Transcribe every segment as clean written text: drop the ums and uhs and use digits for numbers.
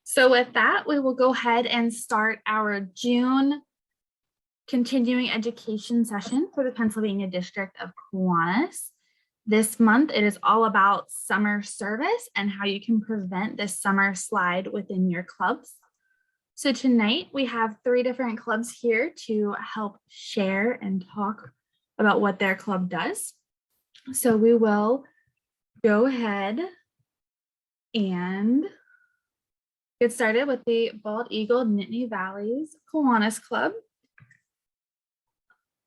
So with that, we will go ahead and start our June continuing education session for the Pennsylvania District of Kiwanis. This month, it is all about summer service and how you can prevent this summer slide within your clubs. So tonight we have 3 different clubs here to help share and talk about what their club does. So we will go ahead and get started with the Bald Eagle Nittany Valley's Kiwanis Club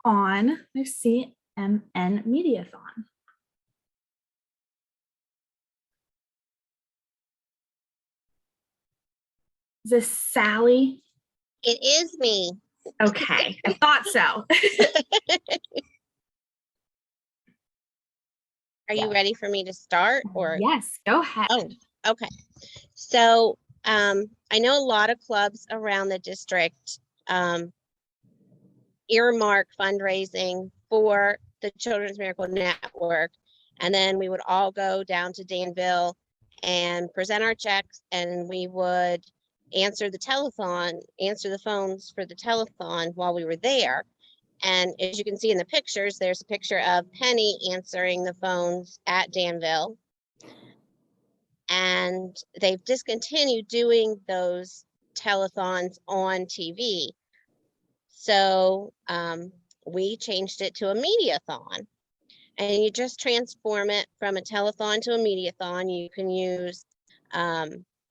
on their CMN Mediathon. Is this Sally? It is me. Okay, I thought so. Are you ready for me to start or? Yes, go ahead. Oh, okay. So I know a lot of clubs around the district earmark fundraising for the Children's Miracle Network. And then we would all go down to Danville and present our checks, and we would answer the phones for the telethon while we were there. And as you can see in the pictures, there's a picture of Penny answering the phones at Danville. And they've discontinued doing those telethons on TV. So we changed it to a mediathon. And you just transform it from a telethon to a mediathon. You can use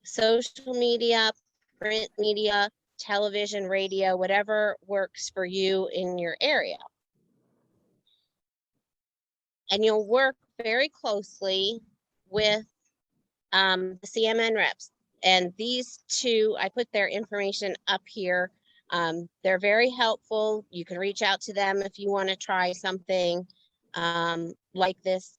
social media, print media, television, radio, whatever works for you in your area. And you'll work very closely with the CMN reps. And these 2, I put their information up here. They're very helpful. You can reach out to them if you want to try something like this.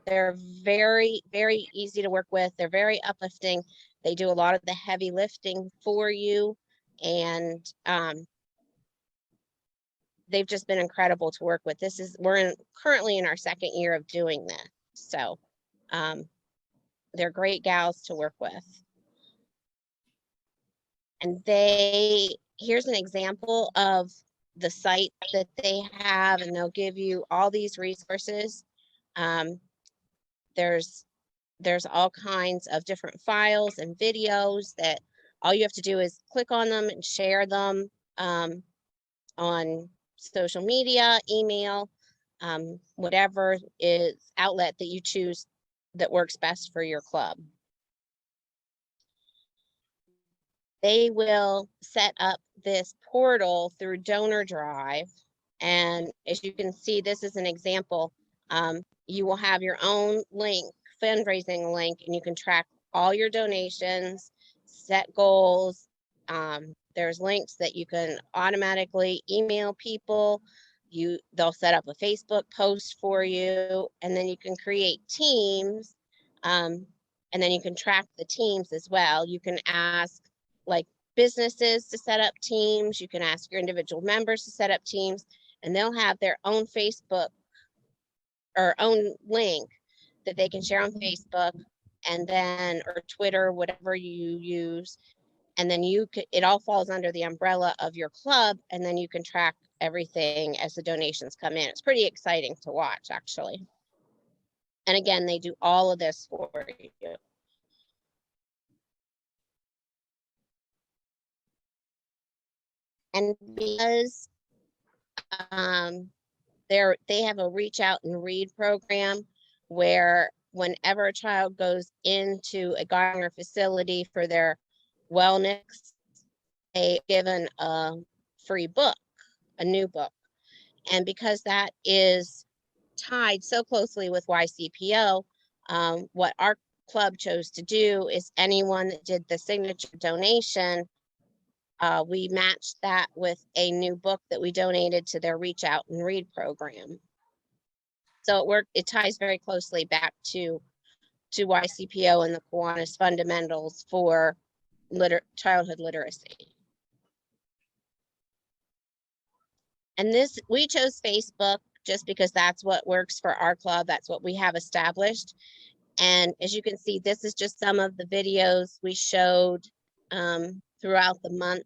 They're very, very easy to work with. They're very uplifting. They do a lot of the heavy lifting for you. And they've just been incredible to work with. We're currently in our 2nd year of doing this. So they're great gals to work with. And here's an example of the site that they have, and they'll give you all these resources. There's all kinds of different files and videos that all you have to do is click on them and share them on social media, email, whatever is outlet that you choose that works best for your club. They will set up this portal through Donor Drive. And as you can see, this is an example. You will have your own link, fundraising link, and you can track all your donations, set goals. There's links that you can automatically email people. They'll set up a Facebook post for you, and then you can create teams. And then you can track the teams as well. You can ask like businesses to set up teams. You can ask your individual members to set up teams, and they'll have their own Facebook or own link that they can share on Facebook and then, or Twitter, whatever you use. And then it all falls under the umbrella of your club, and then you can track everything as the donations come in. It's pretty exciting to watch, actually. And again, they do all of this for you. And because they have a reach out and read program where whenever a child goes into a Gardner facility for their wellness, they're given a free book, a new book. And because that is tied so closely with YCPO, what our club chose to do is anyone that did the signature donation, we matched that with a new book that we donated to their Reach Out and Read program. So it ties very closely back to YCPO and the Kiwanis fundamentals for childhood literacy. And we chose Facebook just because that's what works for our club. That's what we have established. And as you can see, this is just some of the videos we showed throughout the month.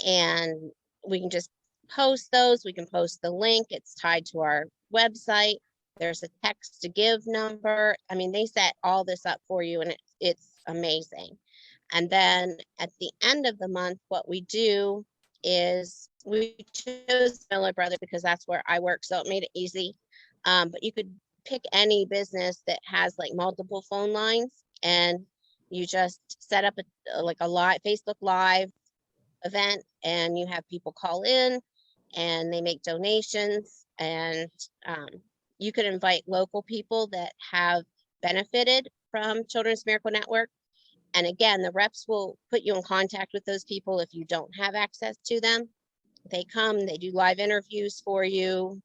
And we can just post those. We can post the link. It's tied to our website. There's a text to give number. I mean, they set all this up for you, and it's amazing. And then at the end of the month, what we do is we chose Miller Brothers because that's where I work, so it made it easy. But you could pick any business that has like multiple phone lines, and you just set up a live Facebook Live event, and you have people call in and they make donations, and you could invite local people that have benefited from Children's Miracle Network. And again, the reps will put you in contact with those people if you don't have access to them. They come, they do live interviews for you.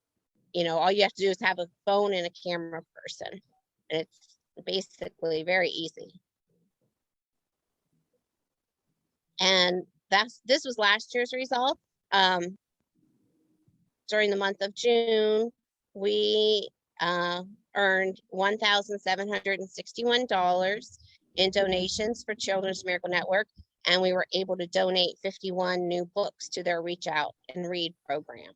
You know, all you have to do is have a phone and a camera person. And it's basically very easy. And this was last year's result. During the month of June, we earned $1,761 in donations for Children's Miracle Network, and we were able to donate 51 new books to their Reach Out and Read program.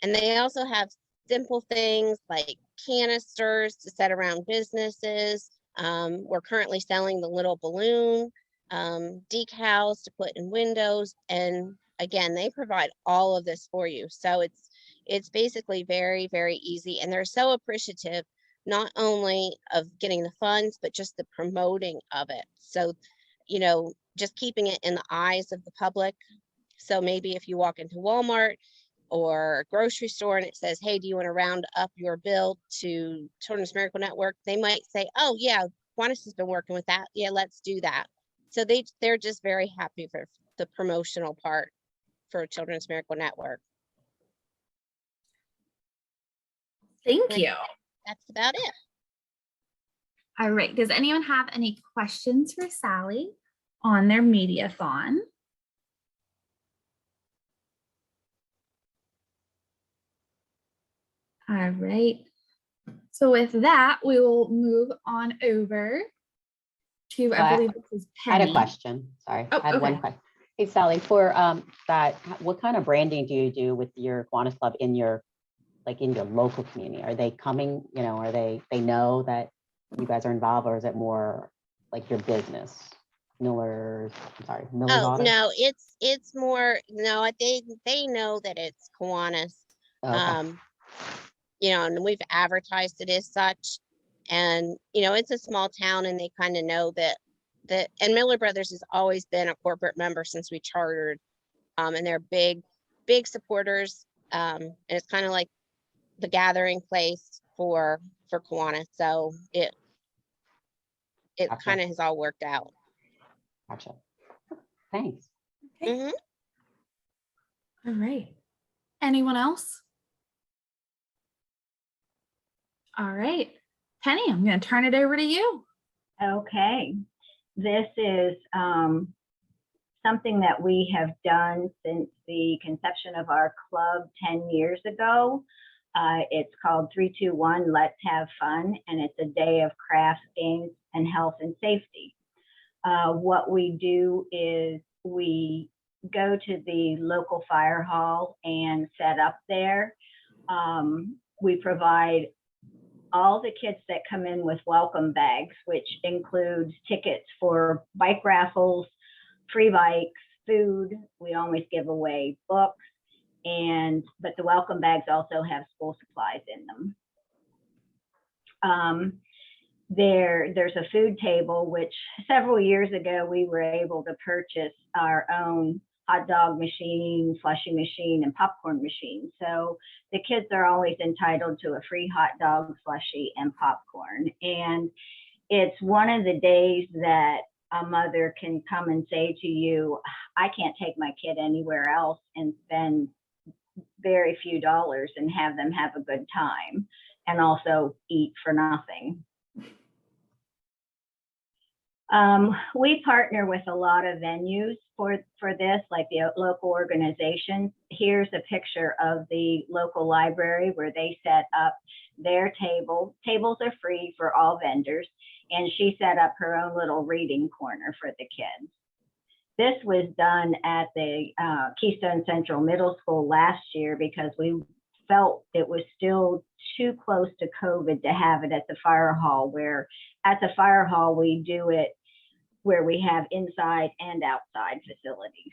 And they also have simple things like canisters to set around businesses. We're currently selling the little balloon decals to put in windows, and again, they provide all of this for you. So it's basically very, very easy, and they're so appreciative not only of getting the funds, but just the promoting of it. So, you know, just keeping it in the eyes of the public. So maybe if you walk into Walmart or a grocery store and it says, hey, do you want to round up your bill to Children's Miracle Network? They might say, oh yeah, Kiwanis has been working with that. Yeah, let's do that. So they're just very happy for the promotional part for Children's Miracle Network. Thank you. That's about it. All right. Does anyone have any questions for Sally on their Mediathon? All right. So with that, we will move on over to, I believe this is Penny. I had a question. Sorry, Oh, I had one question. Hey, Sally, for that, what kind of branding do you do with your Kiwanis Club in your local community? Are they coming, you know, are they know that you guys are involved, or is it more like your business? Miller's Oh, Auto? no, it's more, no, they know that it's Kiwanis. Okay. You know, and we've advertised it as such, and you know, it's a small town, and they kind of know that and Miller Brothers has always been a corporate member since we chartered, and they're big supporters, and it's kind of like the gathering place for Kiwanis. So it Gotcha. kind of has all worked out. Gotcha. Thanks. Okay. Mhm. All right. Anyone else? All right. Penny, I'm going to turn it over to you. Okay. This is something that we have done since the conception of our club 10 years ago. It's called 321 Let's Have Fun, and it's a day of crafts, games, and health and safety. What we do is we go to the local fire hall and set up there. We provide all the kids that come in with welcome bags, which includes tickets for bike raffles, free bikes, food. We always give away books, but the welcome bags also have school supplies in them. There's a food table, which several years ago we were able to purchase our own hot dog machine, slushie machine, and popcorn machine. So the kids are always entitled to a free hot dog, slushie, and popcorn. And it's one of the days that a mother can come and say to you, I can't take my kid anywhere else and spend very few dollars and have them have a good time and also eat for nothing. We partner with a lot of venues for this, like the local organizations. Here's a picture of the local library where they set up their table. Tables are free for all vendors, and she set up her own little reading corner for the kids. This was done at the Keystone Central Middle School last year because we felt it was still too close to COVID to have it at the fire hall, where at the fire hall we do it where we have inside and outside facilities.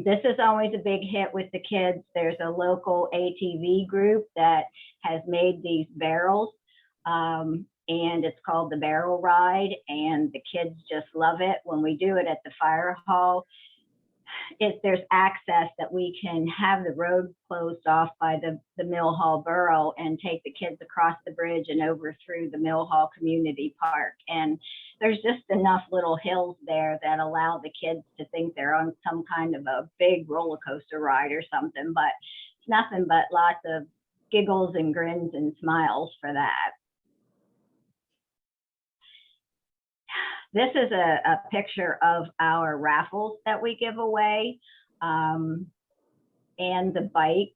This is always a big hit with the kids. There's a local ATV group that has made these barrels, and it's called the Barrel Ride, and the kids just love it. When we do it at the fire hall, there's access that we can have the road closed off by the Mill Hall Borough and take the kids across the bridge and over through the Mill Hall Community Park. And there's just enough little hills there that allow the kids to think they're on some kind of a big roller coaster ride or something, but it's nothing but lots of giggles and grins and smiles for that. This is a picture of our raffles that we give away, and the bikes.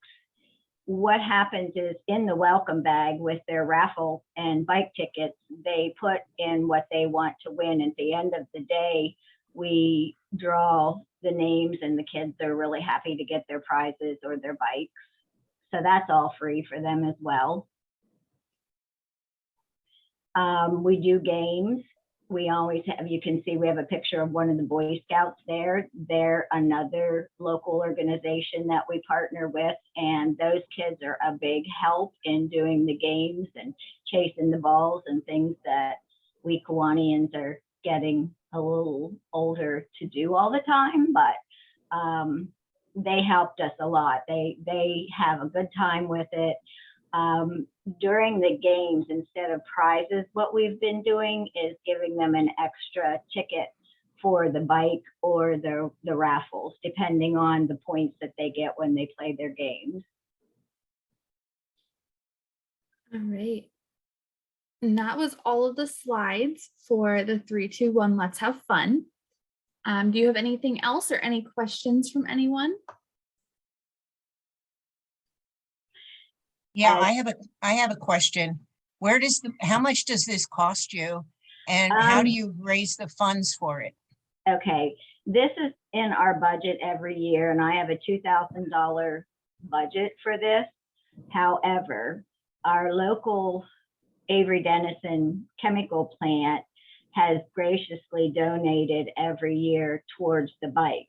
What happens is in the welcome bag with their raffle and bike tickets, they put in what they want to win. At the end of the day, we draw the names and the kids are really happy to get their prizes or their bikes. So that's all free for them as well. We do games. We always have, you can see we have a picture of one of the Boy Scouts there. They're another local organization that we partner with, and those kids are a big help in doing the games and chasing the balls and things that we Kiwanians are getting a little older to do all the time, but they helped us a lot. They have a good time with it. During the games, instead of prizes, what we've been doing is giving them an extra ticket for the bike or the raffles, depending on the points that they get when they play their games. All right. And that was all of the slides for the 3, 2, 1, let's have fun. Do you have anything else or any questions from anyone? Yeah, I have a question. How much does this cost you? And how do you raise the funds for it? Okay, this is in our budget every year, and I have a $2,000 budget for this. However, our local Avery Dennison chemical plant has graciously donated every year towards the bikes.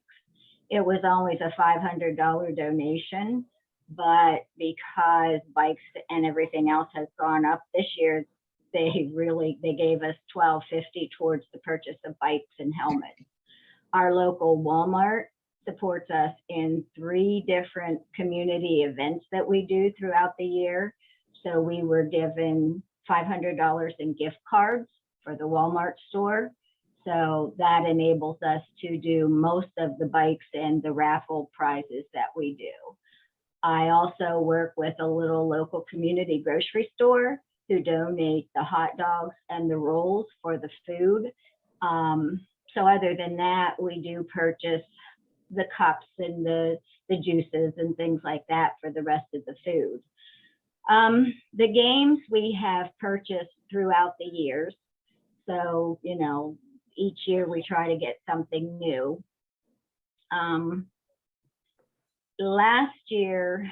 It was always a $500 donation, but because bikes and everything else has gone up this year, they gave us $1,250 towards the purchase of bikes and helmets. Our local Walmart supports us in 3 different community events that we do throughout the year. So we were given $500 in gift cards for the Walmart store. So that enables us to do most of the bikes and the raffle prizes that we do. I also work with a little local community grocery store who donate the hot dogs and the rolls for the food. So other than that, we do purchase the cups and the juices and things like that for the rest of the food. The games we have purchased throughout the years. So, you know, each year we try to get something new. Last year,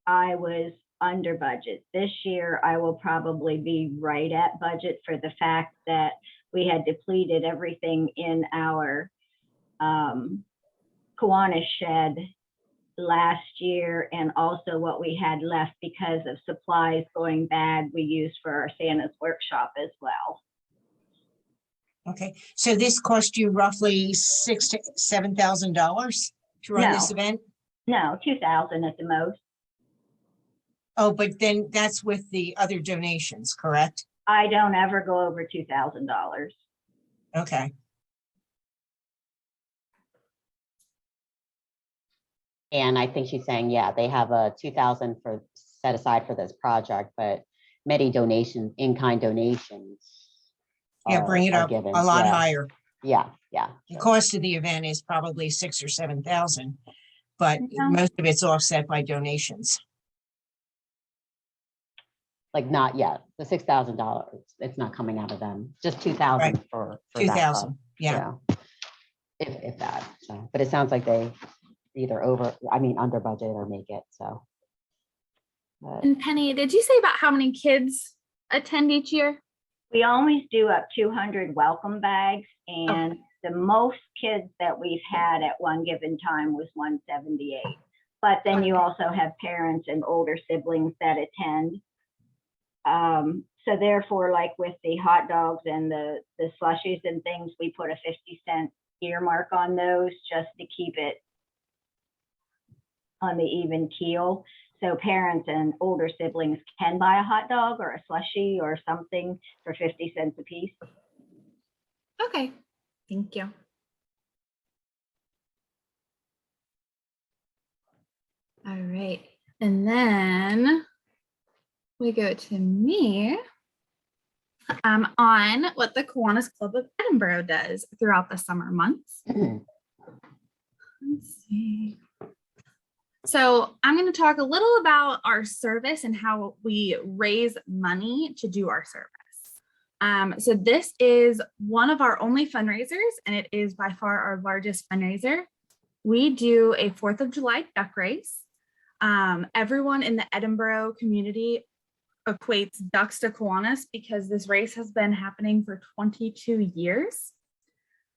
I was under budget. This year, I will probably be right at budget for the fact that we had depleted everything in our Kiwanis shed last year, and also what we had left because of supplies going bad we used for our Santa's workshop as well. Okay, so this cost you roughly $6,000 to $7,000 to run this No. event? No, 2,000 at the most. Oh, but then that's with the other donations, correct? I don't ever go over $2,000. Okay. And I think she's saying, yeah, they have a 2,000 for set aside for this project, but many donations, in-kind donations. Yeah, bring it are up given. a lot Yeah, higher. Yeah, yeah. The So, cost of the event is probably 6,000 or 7,000, but Yeah. most of it's offset by donations. like not yet, the $6,000, it's not coming out of them, just 2,000 for that club. 2,000, yeah. If that, so, but it sounds like they either under budget or make it, so. But, And Penny, did you say about how many kids attend each year? We always do up 200 welcome bags, and the most kids that we've had at one given time was 178. But then you also have parents and older siblings that attend. So therefore, like with the hot dogs and the slushies and things, we put a 50-cent earmark on those just to keep it on the even keel. So parents and older siblings can buy a hot dog or a slushie or something for 50 cents a piece. Okay, thank you. All right, and then we go to me on what the Kiwanis Club of Edinburgh does throughout the summer months. Let's see. So I'm going to talk a little about our service and how we raise money to do our service. So this is one of our only fundraisers, and it is by far our largest fundraiser. We do a 4th of July duck race. Everyone in the Edinburgh community equates ducks to Kiwanis because this race has been happening for 22 years.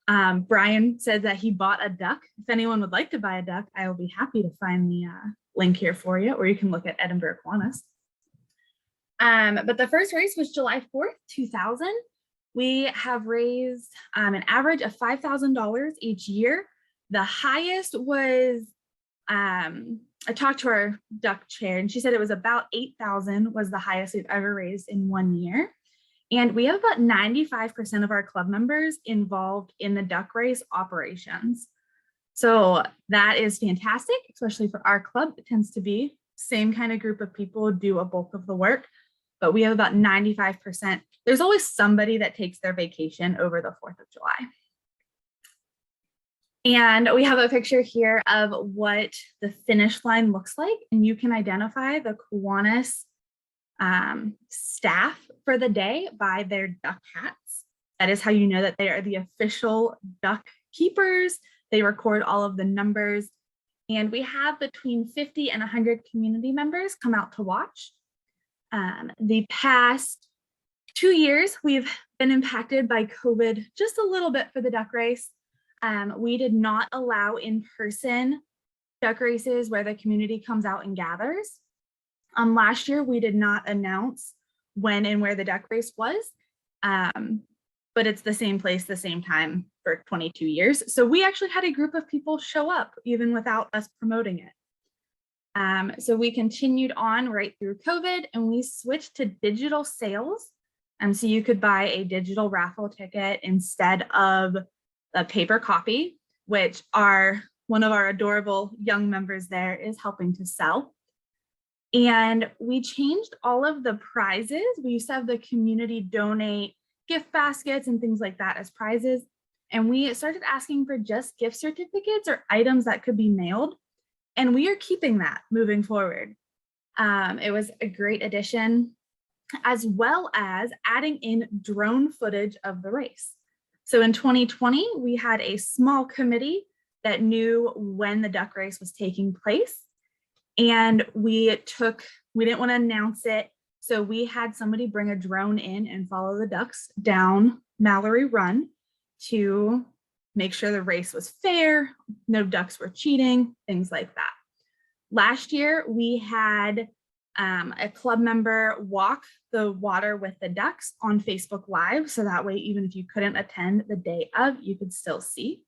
Brian said that he bought a duck. If anyone would like to buy a duck, I will be happy to find the link here for you, or you can look at Edinburgh Kiwanis. But the first race was July 4th, 2000. We have raised an average of $5,000 each year. The highest was, I talked to our duck chair and she said it was about 8,000 was the highest we've ever raised in one year. And we have about 95% of our club members involved in the duck race operations. So that is fantastic, especially for our club. It tends to be same kind of group of people do a bulk of the work, but we have about 95%. There's always somebody that takes their vacation over the 4th of July. And we have a picture here of what the finish line looks like, and you can identify the Kiwanis staff for the day by their duck hats. That is how you know that they are the official duck keepers. They record all of the numbers, and we have between 50 and 100 community members come out to watch. The past 2 years, we've been impacted by COVID just a little bit for the duck race. We did not allow in-person duck races where the community comes out and gathers. Last year, we did not announce when and where the duck race was, but it's the same place, the same time for 22 years. So we actually had a group of people show up even without us promoting it. So we continued on right through COVID, and we switched to digital sales. So you could buy a digital raffle ticket instead of a paper copy, which one of our adorable young members there is helping to sell. And we changed all of the prizes. We used to have the community donate gift baskets and things like that as prizes. And we started asking for just gift certificates or items that could be mailed. And we are keeping that moving forward. It was a great addition, as well as adding in drone footage of the race. So in 2020, we had a small committee that knew when the duck race was taking place. And we didn't want to announce it. So we had somebody bring a drone in and follow the ducks down Mallory Run to make sure the race was fair, no ducks were cheating, things like that. Last year, we had a club member walk the water with the ducks on Facebook Live. So that way, even if you couldn't attend the day of, you could still see.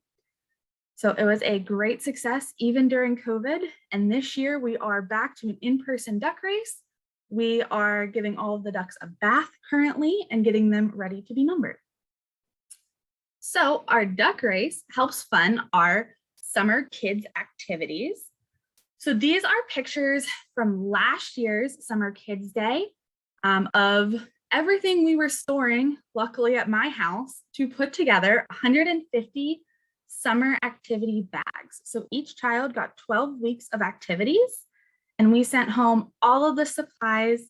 So it was a great success, even during COVID. And this year we are back to an in-person duck race. We are giving all of the ducks a bath currently and getting them ready to be numbered. So our duck race helps fund our summer kids activities. So these are pictures from last year's Summer Kids Day. of everything we were storing, luckily at my house, to put together 150 summer activity bags. So each child got 12 weeks of activities, and we sent home all of the supplies.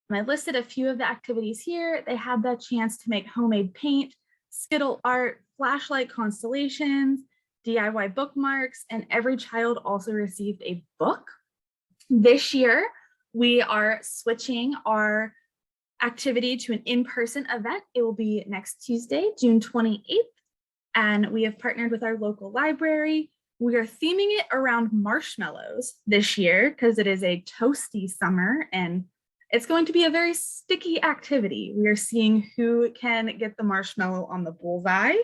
And I listed a few of the activities here. They had the chance to make homemade paint, Skittle art, flashlight constellations, DIY bookmarks, and every child also received a book. This year, we are switching our activity to an in-person event. It will be next Tuesday, June 28th, and we have partnered with our local library. We are theming it around marshmallows this year because it is a toasty summer and it's going to be a very sticky activity. We are seeing who can get the marshmallow on the bullseye.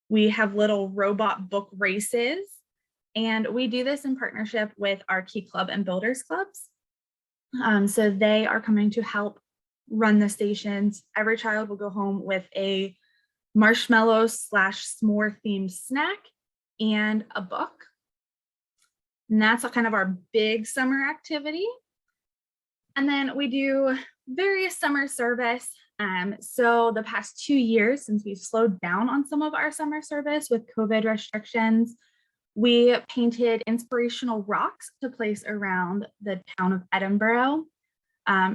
We have little robot book races, and we do this in partnership with our Key Club and Builders Clubs. So they are coming to help run the stations. Every child will go home with a marshmallow / s'more themed snack and a book. And that's kind of our big summer activity. And then we do various summer service. So the past 2 years, since we've slowed down on some of our summer service with COVID restrictions, we painted inspirational rocks to place around the town of Edinboro.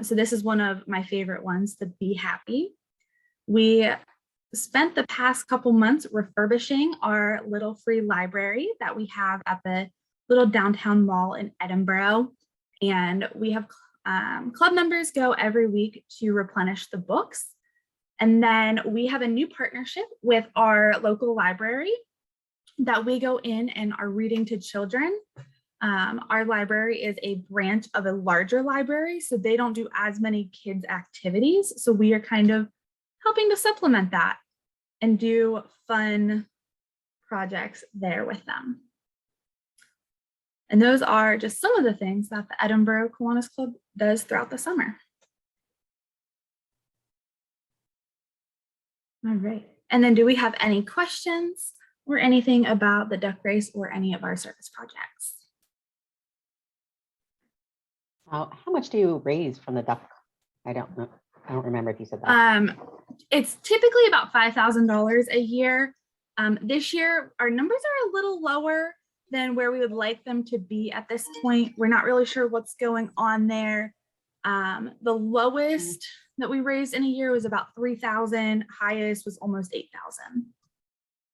So this is one of my favorite ones, the Be Happy. We spent the past couple months refurbishing our little free library that we have at the little downtown mall in Edinboro. And we have club members go every week to replenish the books. And then we have a new partnership with our local library that we go in and are reading to children. Our library is a branch of a larger library, so they don't do as many kids activities. So we are kind of helping to supplement that and do fun projects there with them. And those are just some of the things that the Edinboro Kiwanis Club does throughout the summer. All right. And then do we have any questions or anything about the duck race or any of our service projects? How much do you raise from the duck? I don't know. I don't remember if you said that. It's typically about $5,000 a year. This year, our numbers are a little lower than where we would like them to be at this point. We're not really sure what's going on there. The lowest that we raised in a year was about 3,000. Highest was almost 8,000.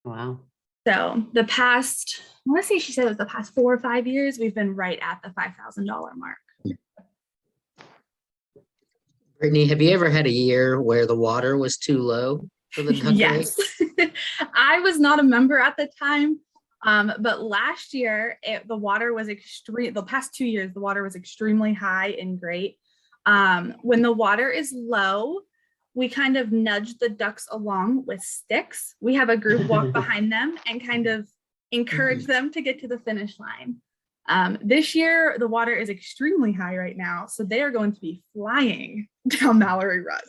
Wow. So the past, I want to say she said it was the past 4 or 5 years, we've been right at the $5,000 mark. Brittany, have you ever had a year where the water was too low for the duck Yes. race? I was not a member at the time, but last year the water was extreme. The past 2 years, the water was extremely high and great. When the water is low, we kind of nudge the ducks along with sticks. We have a group walk behind them and kind of encourage them to get to the finish line. This year, the water is extremely high right now, so they are going to be flying down Mallory Run.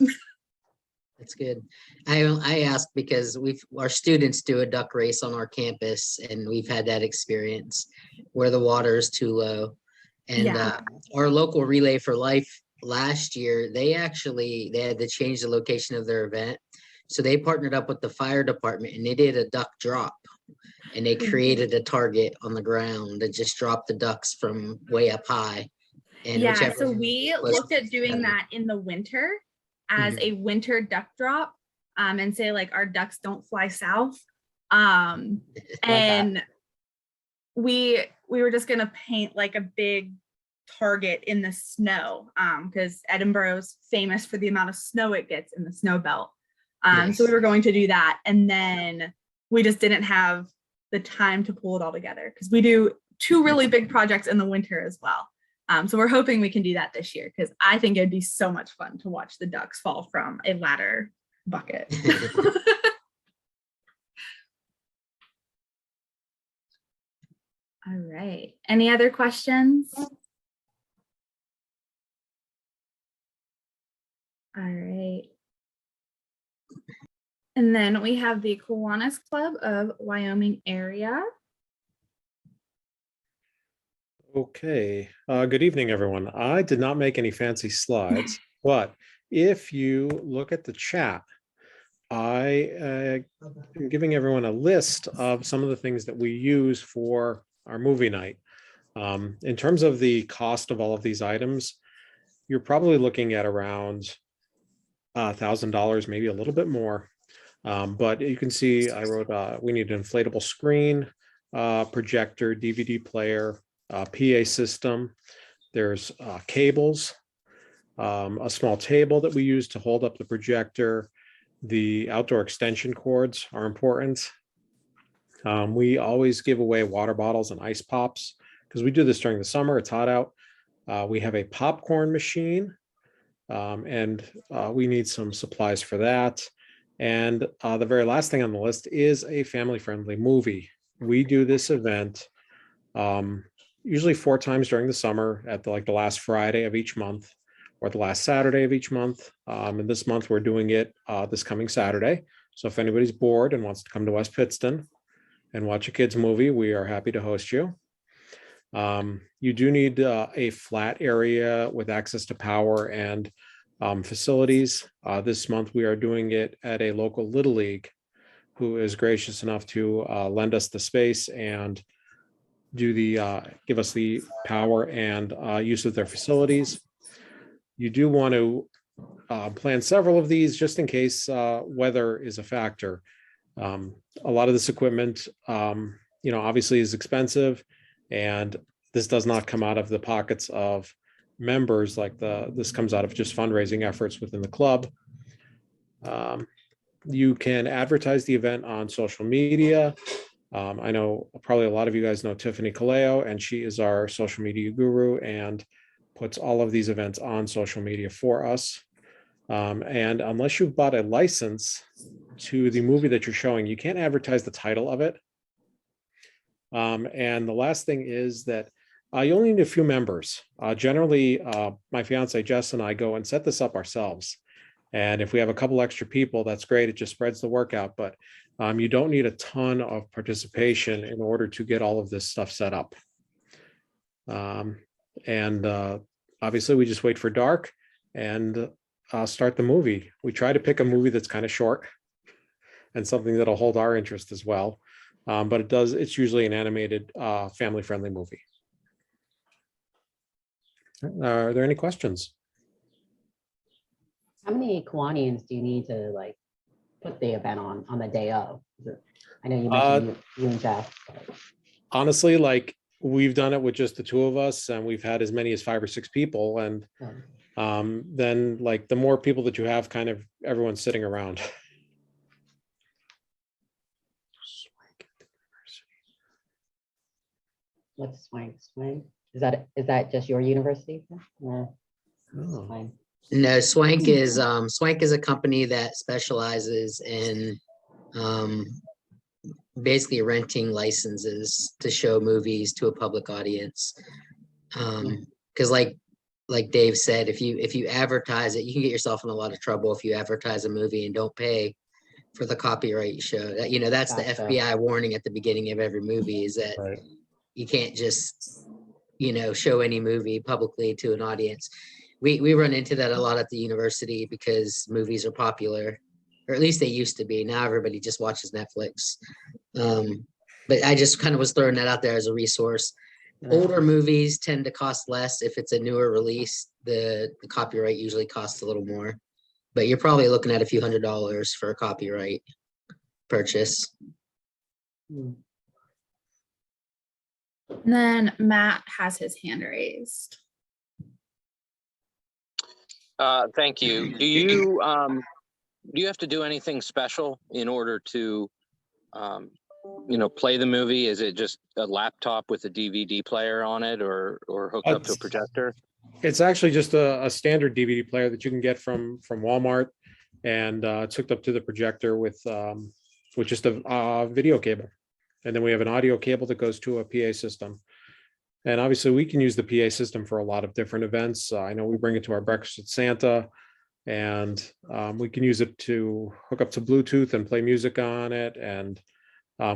That's good. I ask because our students do a duck race on our campus, and we've had that experience where the water is too low. And Yeah. Our local Relay for Life last year, they had to change the location of their event. So they partnered up with the fire department and they did a duck drop. And they created a target on the ground that just dropped the ducks from way up high. And Yeah, so we looked at doing better. that in the winter as a winter duck drop, and say like our ducks don't fly south. And we were just gonna paint like a big target in the snow, because Edinboro's famous for the amount of snow it gets in the snow belt. So we were going to do that, and then we just didn't have the time to pull it all together because we do 2 really big projects in the winter as well. So we're hoping we can do that this year because I think it'd be so much fun to watch the ducks fall from a ladder bucket. All right. Any other questions? All right. And then we have the Kiwanis Club of Wyoming area. Okay, good evening, everyone. I did not make any fancy slides, but if you look at the chat, I am giving everyone a list of some of the things that we use for our movie night. In terms of the cost of all of these items, you're probably looking at around $1,000, maybe a little bit more. But you can see I wrote, we need an inflatable screen, projector, DVD player, PA system. There's cables, a small table that we use to hold up the projector. The outdoor extension cords are important. We always give away water bottles and ice pops because we do this during the summer. It's hot out. We have a popcorn machine, and we need some supplies for that. And the very last thing on the list is a family-friendly movie. We do this event usually 4 times during the summer at the last Friday of each month or the last Saturday of each month. And this month we're doing it this coming Saturday. So if anybody's bored and wants to come to West Pittston and watch a kid's movie, we are happy to host you. You do need a flat area with access to power and facilities. This month we are doing it at a local Little League who is gracious enough to lend us the space and do give us the power and use of their facilities. You do want to plan several of these just in case weather is a factor. A lot of this equipment, obviously is expensive, and this does not come out of the pockets of members. This comes out of just fundraising efforts within the club. You can advertise the event on social media. I know probably a lot of you guys know Tiffany Kaleo, and she is our social media guru and puts all of these events on social media for us. And unless you've bought a license to the movie that you're showing, you can't advertise the title of it. And the last thing is that you only need a few members. Generally, my fiance Jess and I go and set this up ourselves. And if we have a couple extra people, that's great. It just spreads the work out. But you don't need a ton of participation in order to get all of this stuff set up. And obviously, we just wait for dark and start the movie. We try to pick a movie that's kind of short and something that'll hold our interest as well. But it's usually an animated, family-friendly movie. Are there any questions? How many Kiwanians do you need to put the event on the day of? I know you mentioned you and Jeff. Honestly, we've done it with just the 2 of us, and we've had as many as 5 or 6 people. And then the more people that you have, kind of everyone's sitting around. What's Swank? Is that just your university? Or Oh. No, Swank is a company that specializes in basically renting licenses to show movies to a public audience. Because like Dave said, if you advertise it, you can get yourself in a lot of trouble if you advertise a movie and don't pay for the copyright show. That's the Gotcha. FBI warning at the beginning of every movie, is that Right. you can't just show any movie publicly to an audience. We run into that a lot at the university because movies are popular, or at least they used to be. Now everybody just watches Netflix. But I just kind of was throwing that out there as a resource. Older movies tend to cost less. If it's a newer release, the copyright usually costs a little more. But you're probably looking at a few $100s for a copyright purchase. And then Matt has his hand raised. Thank you. Do you have to do anything special in order to, play the movie? Is it just a laptop with a DVD player on it, or hooked up to a projector? It's actually just a standard DVD player that you can get from Walmart, and it's hooked up to the projector with just a video cable. And then we have an audio cable that goes to a PA system. And obviously we can use the PA system for a lot of different events. I know we bring it to our Breakfast at Santa, and we can use it to hook up to Bluetooth and play music on it. And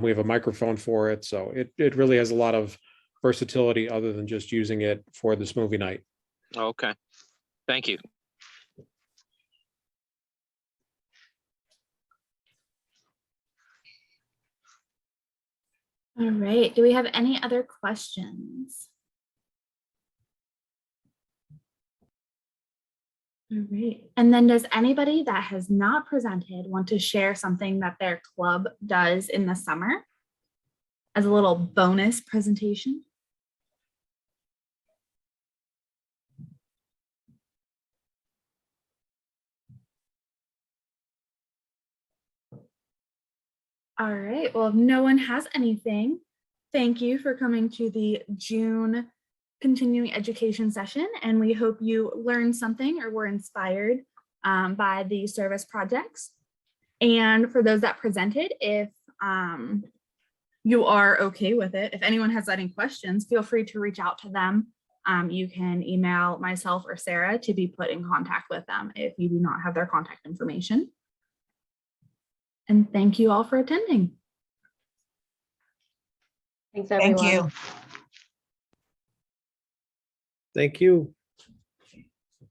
we have a microphone for it. So it really has a lot of versatility other than just using it for this movie night. Okay. Thank you. All right, do we have any other questions? All right, and then does anybody that has not presented want to share something that their club does in the summer as a little bonus presentation? All right, well, if no one has anything, thank you for coming to the June continuing education session, and we hope you learned something or were inspired by the service projects. And for those that presented, if you are okay with it, if anyone has any questions, feel free to reach out to them. You can email myself or Sarah to be put in contact with them if you do not have their contact information. And thank you all for attending. Thanks, Thank everyone. you. Thank you.